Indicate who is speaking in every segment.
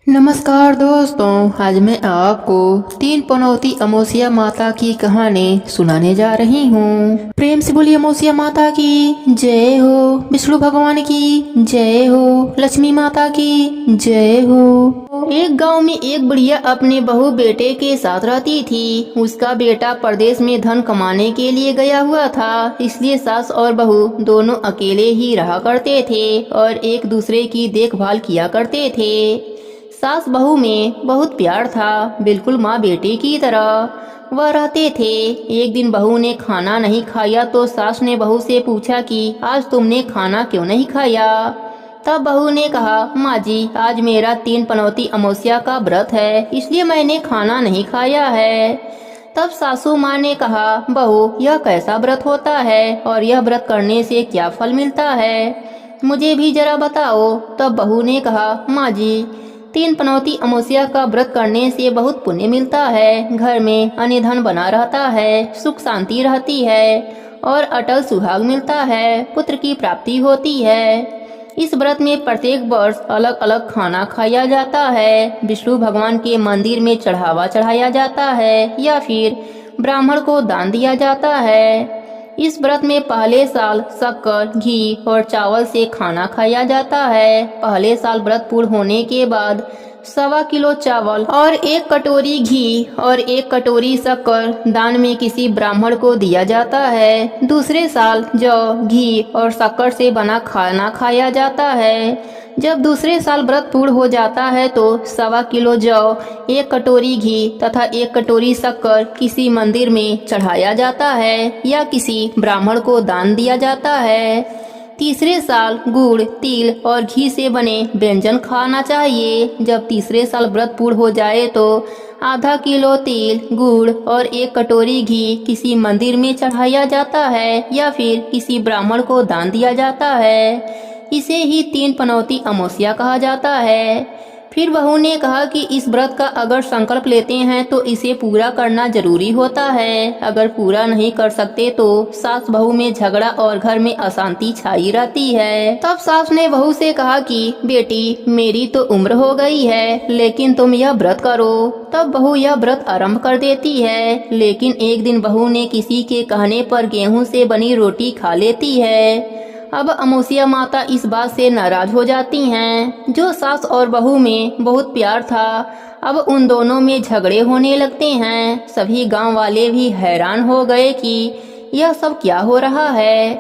Speaker 1: नमस्कार दोस्तों, आज मैं आपको तीन पनौती अमावस्या माता की कहानी सुनाने जा रही हूँ। प्रेम से बोलिए अमावस्या माता की जय हो, विष्णु भगवान की जय हो, लक्ष्मी माता की जय हो। एक गांव में एक बुढ़िया अपने बहू बेटे के साथ रहती थी। उसका बेटा परदेश में धन कमाने के लिए गया हुआ था, इसलिए सास और बहू दोनों अकेले ही रहा करते थे और एक दूसरे की देखभाल किया करते थे। सास बहू में बहुत प्यार था, बिल्कुल माँ बेटे की तरह वह रहते थे। एक दिन बहू ने खाना नहीं खाया तो सास ने बहू से पूछा कि आज तुमने खाना क्यों नहीं खाया। तब बहू ने कहा, माँ जी आज मेरा तीन पनौती अमावस्या का व्रत है, इसलिए मैंने खाना नहीं खाया है। तब सासू माँ ने कहा, बहू यह कैसा व्रत होता है और यह व्रत करने से क्या फल मिलता है, मुझे भी जरा बताओ। तब बहू ने कहा, माँ जी तीन पनौती अमावस्या का व्रत करने से बहुत पुण्य मिलता है, घर में अन्न धन बना रहता है, सुख शांति रहती है और अटल सुहाग मिलता है, पुत्र की प्राप्ति होती है। इस व्रत में प्रत्येक वर्ष अलग अलग खाना खाया जाता है, विष्णु भगवान के मंदिर में चढ़ावा चढ़ाया जाता है या फिर ब्राह्मण को दान दिया जाता है। इस व्रत में पहले साल शक्कर, घी और चावल से खाना खाया जाता है। पहले साल व्रत पूर्ण होने के बाद 1.25 किलो चावल और 1 कटोरी घी और 1 कटोरी शक्कर दान में किसी ब्राह्मण को दिया जाता है। दूसरे साल जौ, घी और शक्कर से बना खाना खाया जाता है। जब दूसरे साल व्रत पूर्ण हो जाता है तो 1.25 किलो जौ, 1 कटोरी घी तथा 1 कटोरी शक्कर किसी मंदिर में चढ़ाया जाता है या किसी ब्राह्मण को दान दिया जाता है। तीसरे साल गुड़, तिल और घी से बने व्यंजन खाना चाहिए। जब तीसरे साल व्रत पूर्ण हो जाए तो ½ किलो तिल, गुड़ और 1 कटोरी घी किसी मंदिर में चढ़ाया जाता है या फिर किसी ब्राह्मण को दान दिया जाता है। इसे ही तीन पनौती अमावस्या कहा जाता है। फिर बहू ने कहा कि इस व्रत का अगर संकल्प लेते हैं तो इसे पूरा करना जरूरी होता है, अगर पूरा नहीं कर सकते तो सास बहू में झगड़ा और घर में अशांति छाई रहती है। तब सास ने बहू से कहा कि बेटी मेरी तो उम्र हो गई है, लेकिन तुम यह व्रत करो। तब बहू यह व्रत आरंभ कर देती है, लेकिन एक दिन बहू ने किसी के कहने पर गेहूं से बनी रोटी खा लेती है। अब अमावस्या माता इस बात से नाराज हो जाती हैं। जो सास और बहू में बहुत प्यार था, अब उन दोनों में झगड़े होने लगते हैं। सभी गांव वाले भी हैरान हो गए कि यह सब क्या हो रहा है।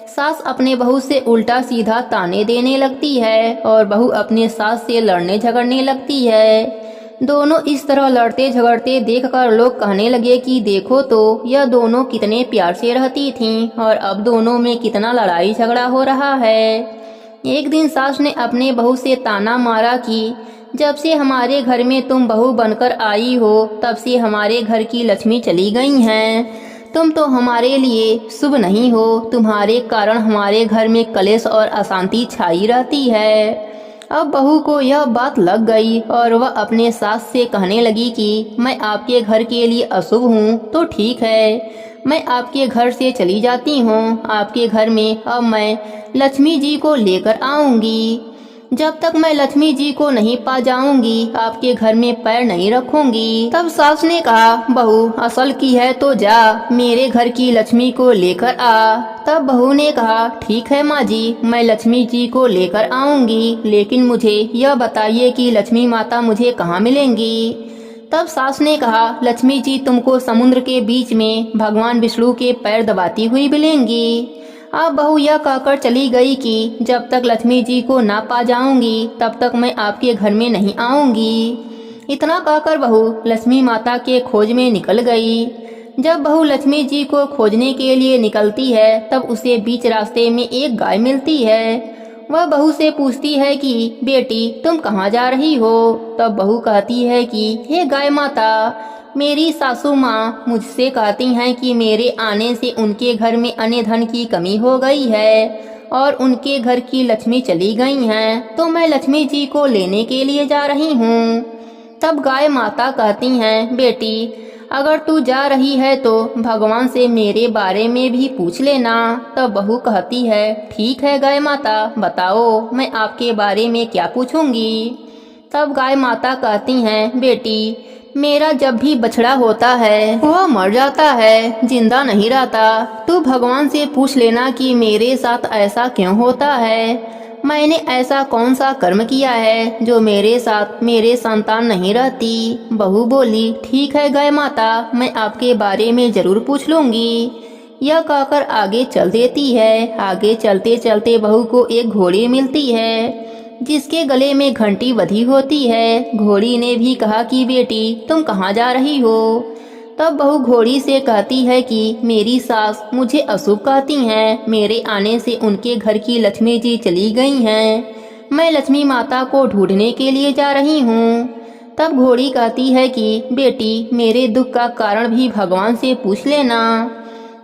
Speaker 1: सास अपने बहू से उल्टा सीधा ताने देने लगती है और बहू अपने सास से लड़ने झगड़ने लगती है। दोनों इस तरह लड़ते झगड़ते देखकर लोग कहने लगे कि देखो तो यह दोनों कितने प्यार से रहती थीं और अब दोनों में कितना लड़ाई झगड़ा हो रहा है। एक दिन सास ने अपने बहू से ताना मारा कि जब से हमारे घर में तुम बहू बनकर आई हो तब से हमारे घर की लक्ष्मी चली गई हैं। तुम तो हमारे लिए शुभ नहीं हो, तुम्हारे कारण हमारे घर में कलेश और अशांति छाई रहती है। अब बहू को यह बात लग गई और वह अपने सास से कहने लगी कि मैं आपके घर के लिए अशुभ हूँ तो ठीक है, मैं आपके घर से चली जाती हूँ। आपके घर में अब मैं लक्ष्मी जी को लेकर आऊंगी। जब तक मैं लक्ष्मी जी को नहीं पा जाऊंगी आपके घर में पैर नहीं रखूंगी। तब सास ने कहा, बहू असल की है तो जा, मेरे घर की लक्ष्मी को लेकर आ। तब बहू ने कहा, ठीक है माँ जी, मैं लक्ष्मी जी को लेकर आऊंगी, लेकिन मुझे यह बताइए कि लक्ष्मी माता मुझे कहाँ मिलेंगी। तब सास ने कहा, लक्ष्मी जी तुमको समुद्र के बीच में भगवान विष्णु के पैर दबाती हुई मिलेंगी। अब बहू यह कहकर चली गई कि जब तक लक्ष्मी जी को ना पा जाऊंगी तब तक मैं आपके घर में नहीं आऊंगी। इतना कहकर बहू लक्ष्मी माता के खोज में निकल गई। जब बहू लक्ष्मी जी को खोजने के लिए निकलती है तब उसे बीच रास्ते में एक गाय मिलती है। वह बहू से पूछती है कि बेटी तुम कहाँ जा रही हो। तब बहू कहती है कि हे गाय माता, मेरी सासू माँ मुझसे कहती हैं कि मेरे आने से उनके घर में अन्न धन की कमी हो गई है और उनके घर की लक्ष्मी चली गई हैं, तो मैं लक्ष्मी जी को लेने के लिए जा रही हूँ। तब गाय माता कहती हैं, बेटी अगर तू जा रही है तो भगवान से मेरे बारे में भी पूछ लेना। तब बहू कहती है, ठीक है गाय माता, बताओ मैं आपके बारे में क्या पूछूंगी। तब गाय माता कहती हैं, बेटी मेरा जब भी बछड़ा होता है वह मर जाता है, जिंदा नहीं रहता। तू भगवान से पूछ लेना कि मेरे साथ ऐसा क्यों होता है। मैंने ऐसा कौन सा कर्म किया है जो मेरे साथ मेरे संतान नहीं रहती। बहू बोली, ठीक है गाय माता, मैं आपके बारे में जरूर पूछ लूंगी। यह कहकर आगे चल देती है। आगे चलते चलते बहू को एक घोड़ी मिलती है जिसके गले में घंटी बंधी होती है। घोड़ी ने भी कहा कि बेटी तुम कहाँ जा रही हो। तब बहू घोड़ी से कहती है कि मेरी सास मुझे अशुभ कहती हैं, मेरे आने से उनके घर की लक्ष्मी जी चली गई हैं। मैं लक्ष्मी माता को ढूंढने के लिए जा रही हूँ। तब घोड़ी कहती है कि बेटी मेरे दुख का कारण भी भगवान से पूछ लेना।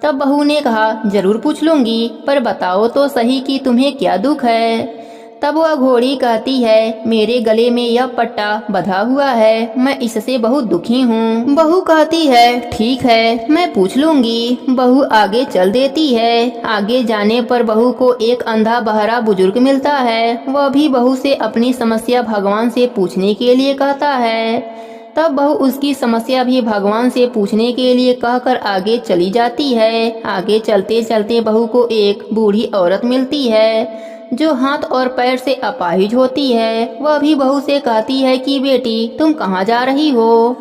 Speaker 1: तब बहू ने कहा, जरूर पूछ लूंगी, पर बताओ तो सही कि तुम्हें क्या दुख है। तब वह घोड़ी कहती है, मेरे गले में यह पट्टा बंधा हुआ है, मैं इससे बहुत दुखी हूँ। बहू कहती है, ठीक है मैं पूछ लूंगी। बहू आगे चल देती है। आगे जाने पर बहू को एक अंधा बहरा बुजुर्ग मिलता है। वह भी बहू से अपनी समस्या भगवान से पूछने के लिए कहता है। तब बहू उसकी समस्या भी भगवान से पूछने के लिए कहकर आगे चली जाती है। आगे चलते चलते बहू को एक बूढ़ी औरत मिलती है जो हाथ और पैर से अपाहिज होती है। वह भी बहू से कहती है कि बेटी तुम कहाँ जा रही हो।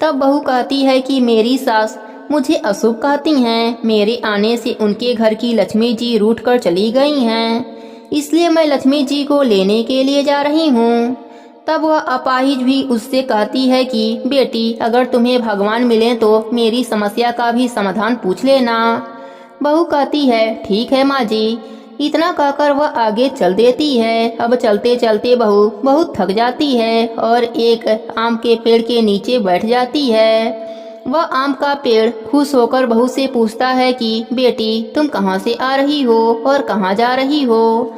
Speaker 1: तब बहू कहती है कि मेरी सास मुझे अशुभ कहती हैं, मेरे आने से उनके घर की लक्ष्मी जी रूठ कर चली गई हैं, इसलिए मैं लक्ष्मी जी को लेने के लिए जा रही हूँ। तब वह अपाहिज भी उससे कहती है कि बेटी अगर तुम्हें भगवान मिले तो मेरी समस्या का भी समाधान पूछ लेना। बहू कहती है, ठीक है माँ जी। इतना कहकर वह आगे चल देती है। अब चलते चलते बहू बहुत थक जाती है और एक आम के पेड़ के नीचे बैठ जाती है। वह आम का पेड़ खुश होकर बहू से पूछता है कि बेटी तुम कहाँ से आ रही हो और कहाँ जा रही हो।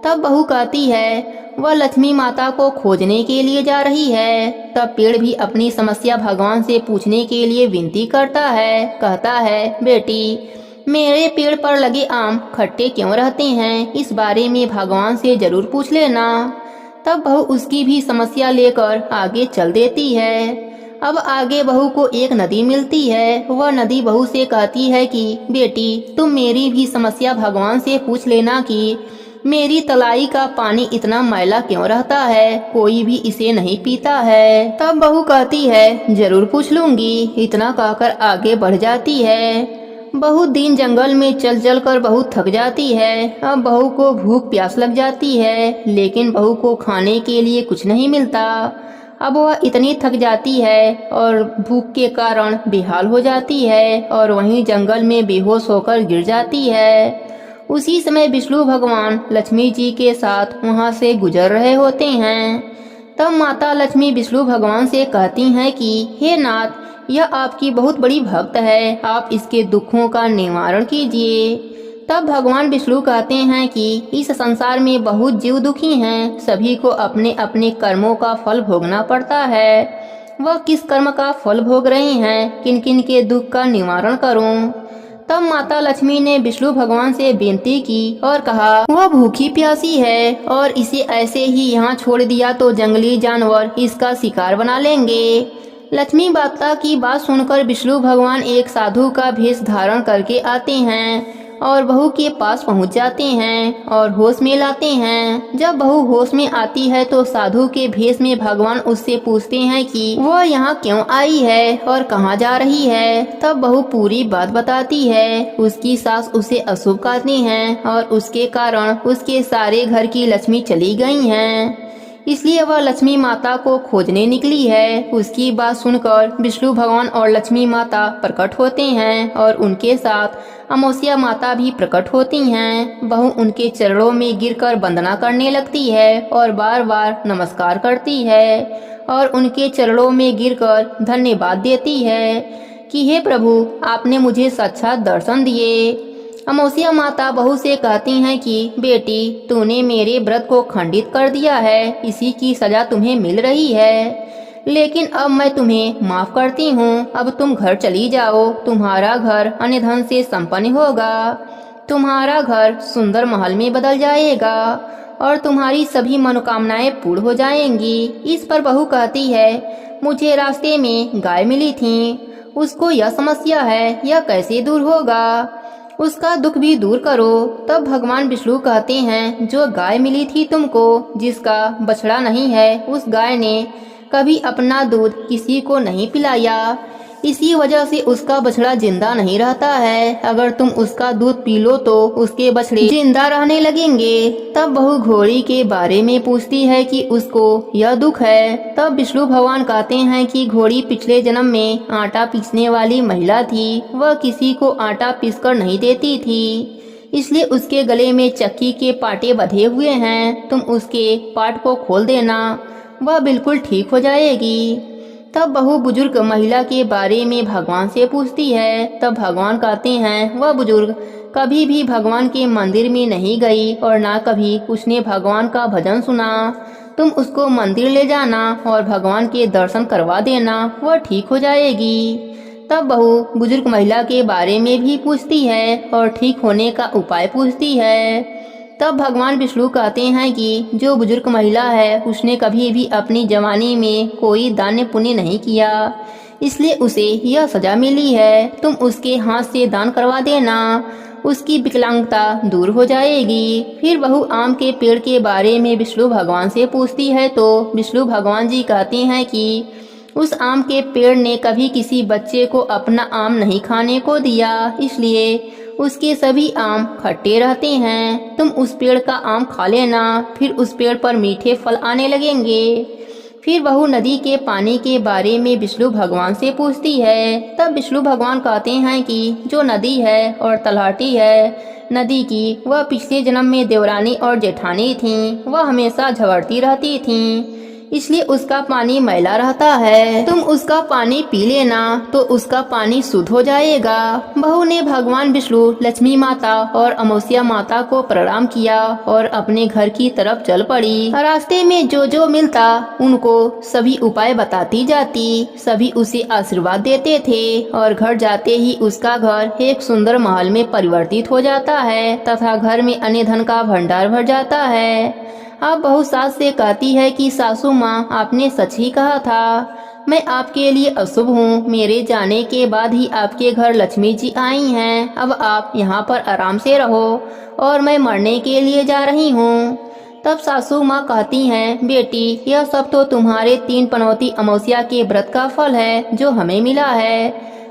Speaker 1: तब बहू कहती है वह लक्ष्मी माता को खोजने के लिए जा रही है। तब पेड़ भी अपनी समस्या भगवान से पूछने के लिए विनती करता है। कहता है, बेटी मेरे पेड़ पर लगे आम खट्टे क्यों रहते हैं, इस बारे में भगवान से जरूर पूछ लेना। तब बहू उसकी भी समस्या लेकर आगे चल देती है। अब आगे बहू को एक नदी मिलती है। वह नदी बहू से कहती है कि बेटी तुम मेरी भी समस्या भगवान से पूछ लेना कि मेरी तलाई का पानी इतना मैला क्यों रहता है, कोई भी इसे नहीं पीता है। तब बहू कहती है, जरूर पूछ लूंगी। इतना कहकर आगे बढ़ जाती है। बहुत दिन जंगल में चल चल कर बहुत थक जाती है। अब बहू को भूख प्यास लग जाती है, लेकिन बहू को खाने के लिए कुछ नहीं मिलता। अब वह इतनी थक जाती है और भूख के कारण बेहाल हो जाती है और वहीं जंगल में बेहोश होकर गिर जाती है। उसी समय विष्णु भगवान लक्ष्मी जी के साथ वहां से गुजर रहे होते हैं। तब माता लक्ष्मी विष्णु भगवान से कहती हैं कि हे नाथ, यह आपकी बहुत बड़ी भक्त है, आप इसके दुखों का निवारण कीजिए। तब भगवान विष्णु कहते हैं कि इस संसार में बहुत जीव दुखी हैं, सभी को अपने अपने कर्मों का फल भोगना पड़ता है। वह किस कर्म का फल भोग रहे हैं, किन किन के दुख का निवारण करूं। तब माता लक्ष्मी ने विष्णु भगवान से विनती की और कहा, वह भूखी प्यासी है और इसे ऐसे ही यहाँ छोड़ दिया तो जंगली जानवर इसका शिकार बना लेंगे। लक्ष्मी माता की बात सुनकर विष्णु भगवान एक साधु का भेष धारण करके आते हैं और बहू के पास पहुंच जाते हैं और होश में लाते हैं। जब बहू होश में आती है तो साधु के भेष में भगवान उससे पूछते हैं कि वह यहाँ क्यों आई है और कहाँ जा रही है। तब बहू पूरी बात बताती है। उसकी सास उसे अशुभ कहती हैं और उसके कारण उसके सारे घर की लक्ष्मी चली गई हैं, इसलिए वह लक्ष्मी माता को खोजने निकली है। उसकी बात सुनकर विष्णु भगवान और लक्ष्मी माता प्रकट होते हैं और उनके साथ अमावस्या माता भी प्रकट होती हैं। बहू उनके चरणों में गिरकर वंदना करने लगती है और बार बार नमस्कार करती है और उनके चरणों में गिरकर धन्यवाद देती है कि हे प्रभु, आपने मुझे साक्षात दर्शन दिए। अमावस्या माता बहू से कहती हैं कि बेटी, तूने मेरे व्रत को खंडित कर दिया है, इसी की सजा तुम्हें मिल रही है, लेकिन अब मैं तुम्हें माफ करती हूँ। अब तुम घर चली जाओ, तुम्हारा घर अन्य धन से संपन्न होगा, तुम्हारा घर सुंदर महल में बदल जाएगा और तुम्हारी सभी मनोकामनाएं पूर्ण हो जाएंगी। इस पर बहू कहती है, मुझे रास्ते में गाय मिली थी, उसको यह समस्या है, यह कैसे दूर होगा, उसका दुख भी दूर करो। तब भगवान विष्णु कहते हैं, जो गाय मिली थी तुमको, जिसका बछड़ा नहीं है, उस गाय ने कभी अपना दूध किसी को नहीं पिलाया, इसी वजह से उसका बछड़ा जिंदा नहीं रहता है। अगर तुम उसका दूध पी लो तो उसके बछड़े जिंदा रहने लगेंगे। तब बहू घोड़ी के बारे में पूछती है कि उसको यह दुख है। तब विष्णु भगवान कहते हैं कि घोड़ी पिछले जन्म में आटा पीसने वाली महिला थी, वह किसी को आटा पीसकर नहीं देती थी, इसलिए उसके गले में चक्की के पाटे बंधे हुए हैं। तुम उसके पाट को खोल देना, वह बिल्कुल ठीक हो जाएगी। तब बहू बुजुर्ग महिला के बारे में भगवान से पूछती है। तब भगवान कहते हैं, वह बुजुर्ग कभी भी भगवान के मंदिर में नहीं गई और ना कभी उसने भगवान का भजन सुना। तुम उसको मंदिर ले जाना और भगवान के दर्शन करवा देना, वह ठीक हो जाएगी। तब बहू बुजुर्ग महिला के बारे में भी पूछती है और ठीक होने का उपाय पूछती है। तब भगवान विष्णु कहते हैं कि जो बुजुर्ग महिला है, उसने कभी भी अपनी जवानी में कोई दान पुण्य नहीं किया, इसलिए उसे यह सजा मिली है। तुम उसके हाथ से दान करवा देना, उसकी विकलांगता दूर हो जाएगी। फिर बहू आम के पेड़ के बारे में विष्णु भगवान से पूछती है तो विष्णु भगवान जी कहते हैं कि उस आम के पेड़ ने कभी किसी बच्चे को अपना आम नहीं खाने को दिया, इसलिए उसके सभी आम खट्टे रहते हैं। तुम उस पेड़ का आम खा लेना, फिर उस पेड़ पर मीठे फल आने लगेंगे। फिर बहू नदी के पानी के बारे में विष्णु भगवान से पूछती है। तब विष्णु भगवान कहते हैं कि जो नदी है और तलहटी है नदी की, वह पिछले जन्म में देवरानी और जेठानी थीं। वह हमेशा झगड़ती रहती थीं, इसलिए उसका पानी मैला रहता है। तुम उसका पानी पी लेना तो उसका पानी शुद्ध हो जाएगा। बहू ने भगवान विष्णु, लक्ष्मी माता और अमावस्या माता को प्रणाम किया और अपने घर की तरफ चल पड़ी। रास्ते में जो जो मिलता उनको सभी उपाय बताती जाती। सभी उसे आशीर्वाद देते थे और घर जाते ही उसका घर एक सुंदर महल में परिवर्तित हो जाता है तथा घर में अन्य धन का भंडार भर जाता है। अब बहू सास से कहती है कि सासू माँ, आपने सच ही कहा था, मैं आपके लिए अशुभ हूँ। मेरे जाने के बाद ही आपके घर लक्ष्मी जी आई हैं। अब आप यहाँ पर आराम से रहो और मैं मरने के लिए जा रही हूँ। तब सासू माँ कहती हैं, बेटी, यह सब तो तुम्हारे 3 पनौती अमावस्या के व्रत का फल है जो हमें मिला है।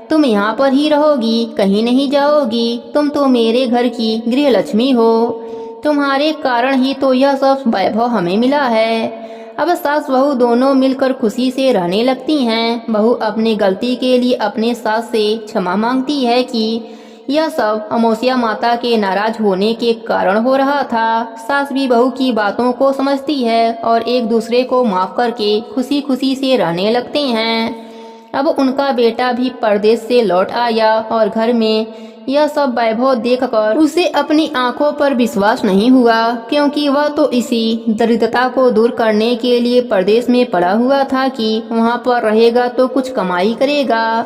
Speaker 1: तुम यहाँ पर ही रहोगी, कहीं नहीं जाओगी। तुम तो मेरे घर की गृह लक्ष्मी हो, तुम्हारे कारण ही तो यह सब वैभव हमें मिला है। अब सास बहू दोनों मिलकर खुशी से रहने लगती हैं। बहू अपनी गलती के लिए अपने सास से क्षमा मांगती है कि यह सब अमावस्या माता के नाराज होने के कारण हो रहा था। सास भी बहू की बातों को समझती है और एक दूसरे को माफ करके खुशी खुशी से रहने लगते हैं। अब उनका बेटा भी परदेश से लौट आया और घर में यह सब वैभव देखकर उसे अपनी आंखों पर विश्वास नहीं हुआ, क्योंकि वह तो इसी दरिद्रता को दूर करने के लिए परदेश में पड़ा हुआ था कि वहां पर रहेगा तो कुछ कमाई करेगा।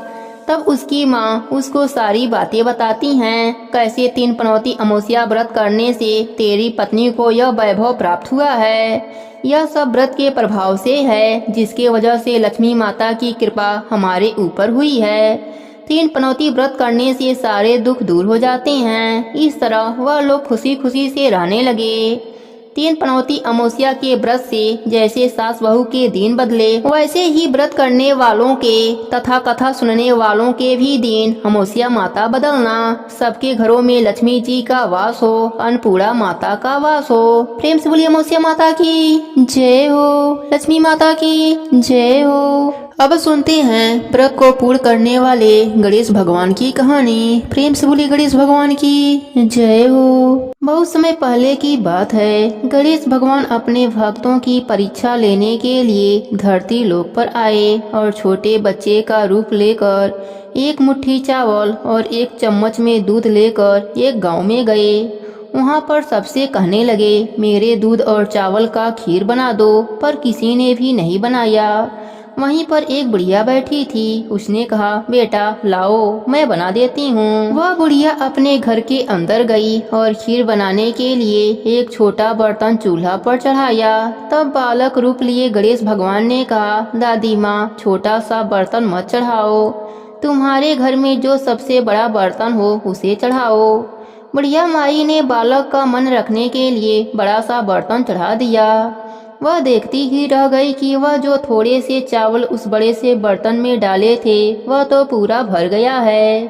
Speaker 1: तब उसकी माँ उसको सारी बातें बताती हैं, कैसे 3 पनौती अमावस्या व्रत करने से तेरी पत्नी को यह वैभव प्राप्त हुआ है। यह सब व्रत के प्रभाव से है, जिसके वजह से लक्ष्मी माता की कृपा हमारे ऊपर हुई है। 3 पनौती व्रत करने से सारे दुख दूर हो जाते हैं। इस तरह वह लोग खुशी खुशी से रहने लगे। 3 पनौती अमावस्या के व्रत से जैसे सास बहू के दिन बदले, वैसे ही व्रत करने वालों के तथा कथा सुनने वालों के भी दिन अमावस्या माता बदलना। सबके घरों में लक्ष्मी जी का वास हो, अन्नपूर्णा माता का वास हो। प्रेम से बोलिए अमावस्या माता की जय हो, लक्ष्मी माता की जय हो। अब सुनते हैं व्रत को पूर्ण करने वाले गणेश भगवान की कहानी। प्रेम से बोलिए गणेश भगवान की जय हो। बहुत समय पहले की बात है, गणेश भगवान अपने भक्तों की परीक्षा लेने के लिए धरती लोक पर आए और छोटे बच्चे का रूप लेकर एक मुट्ठी चावल और एक चम्मच में दूध लेकर एक गांव में गए। वहां पर सबसे कहने लगे, मेरे दूध और चावल का खीर बना दो, पर किसी ने भी नहीं बनाया। वहीं पर एक बुढ़िया बैठी थी। उसने कहा, बेटा लाओ मैं बना देती हूँ। वह बुढ़िया अपने घर के अंदर गई और खीर बनाने के लिए एक छोटा बर्तन चूल्हा पर चढ़ाया। तब बालक रूप लिए गणेश भगवान ने कहा, दादी माँ छोटा सा बर्तन मत चढ़ाओ, तुम्हारे घर में जो सबसे बड़ा बर्तन हो उसे चढ़ाओ। बुढ़िया माई ने बालक का मन रखने के लिए बड़ा सा बर्तन चढ़ा दिया। वह देखती ही रह गई कि वह जो थोड़े से चावल उस बड़े से बर्तन में डाले थे वह तो पूरा भर गया है।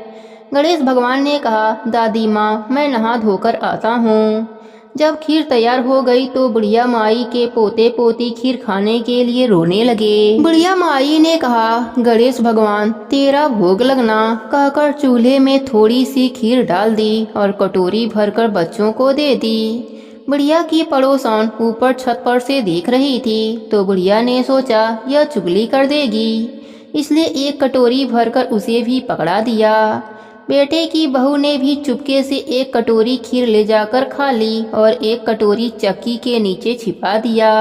Speaker 1: गणेश भगवान ने कहा, दादी माँ मैं नहा धोकर आता हूँ। जब खीर तैयार हो गई तो बुढ़िया माई के पोते पोती खीर खाने के लिए रोने लगे। बुढ़िया माई ने कहा, गणेश भगवान तेरा भोग लगना, कहकर चूल्हे में थोड़ी सी खीर डाल दी और कटोरी भरकर बच्चों को दे दी। बुढ़िया की पड़ोसन ऊपर छत पर से देख रही थी तो बुढ़िया ने सोचा यह चुगली कर देगी, इसलिए एक कटोरी भरकर उसे भी पकड़ा दिया। बेटे की बहू ने भी चुपके से एक कटोरी खीर ले जाकर खा ली और एक कटोरी चक्की के नीचे छिपा दिया।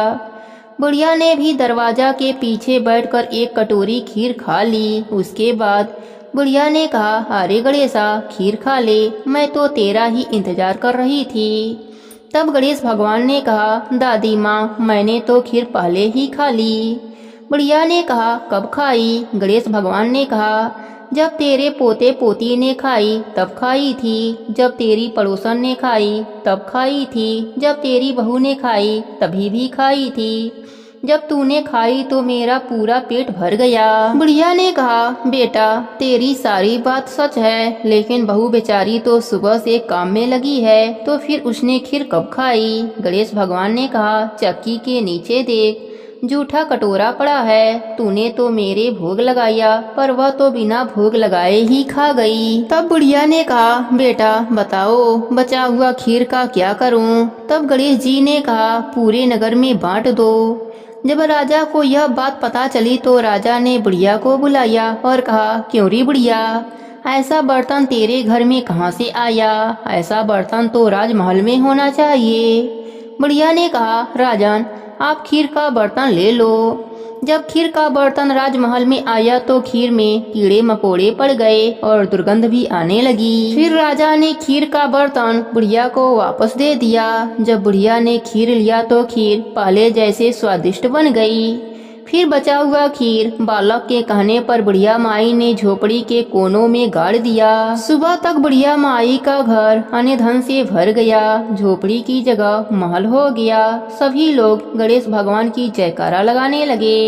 Speaker 1: बुढ़िया ने भी दरवाजा के पीछे बैठकर एक कटोरी खीर खा ली। उसके बाद बुढ़िया ने कहा, अरे गणेशा खीर खा ले, मैं तो तेरा ही इंतजार कर रही थी। तब गणेश भगवान ने कहा, दादी माँ मैंने तो खीर पहले ही खा ली। बुढ़िया ने कहा, कब खाई? गणेश भगवान ने कहा, जब तेरे पोते पोती ने खाई तब खाई थी, जब तेरी पड़ोसन ने खाई तब खाई थी, जब तेरी बहू ने खाई तभी भी खाई थी, जब तूने खाई तो मेरा पूरा पेट भर गया। बुढ़िया ने कहा, बेटा तेरी सारी बात सच है, लेकिन बहू बेचारी तो सुबह से काम में लगी है, तो फिर उसने खीर कब खाई? गणेश भगवान ने कहा, चक्की के नीचे देख, जूठा कटोरा पड़ा है, तूने तो मेरे भोग लगाया पर वह तो बिना भोग लगाए ही खा गई। तब बुढ़िया ने कहा, बेटा बताओ बचा हुआ खीर का क्या करूं? तब गणेश जी ने कहा, पूरे नगर में बांट दो। जब राजा को यह बात पता चली तो राजा ने बुढ़िया को बुलाया और कहा, क्यों री बुढ़िया, ऐसा बर्तन तेरे घर में कहाँ से आया? ऐसा बर्तन तो राजमहल में होना चाहिए। बुढ़िया ने कहा, राजन आप खीर का बर्तन ले लो। जब खीर का बर्तन राजमहल में आया तो खीर में कीड़े मकोड़े पड़ गए और दुर्गंध भी आने लगी। फिर राजा ने खीर का बर्तन बुढ़िया को वापस दे दिया। जब बुढ़िया ने खीर लिया तो खीर पहले जैसे स्वादिष्ट बन गई। फिर बचा हुआ खीर बालक के कहने पर बुढ़िया माई ने झोपड़ी के कोनों में गाड़ दिया। सुबह तक बुढ़िया माई का घर अन्न धन से भर गया, झोपड़ी की जगह महल हो गया। सभी लोग गणेश भगवान की जयकारा लगाने लगे।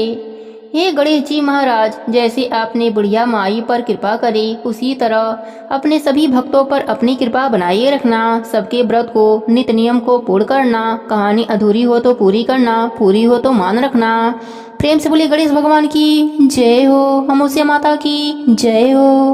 Speaker 1: हे गणेश जी महाराज, जैसे आपने बुढ़िया माई पर कृपा करी उसी तरह अपने सभी भक्तों पर अपनी कृपा बनाए रखना। सबके व्रत को नित्य नियम को पूर्ण करना, कहानी अधूरी हो तो पूरी करना, पूरी हो तो मान रखना। प्रेम से बोलिए गणेश भगवान की जय हो, अमावस्या माता की जय हो।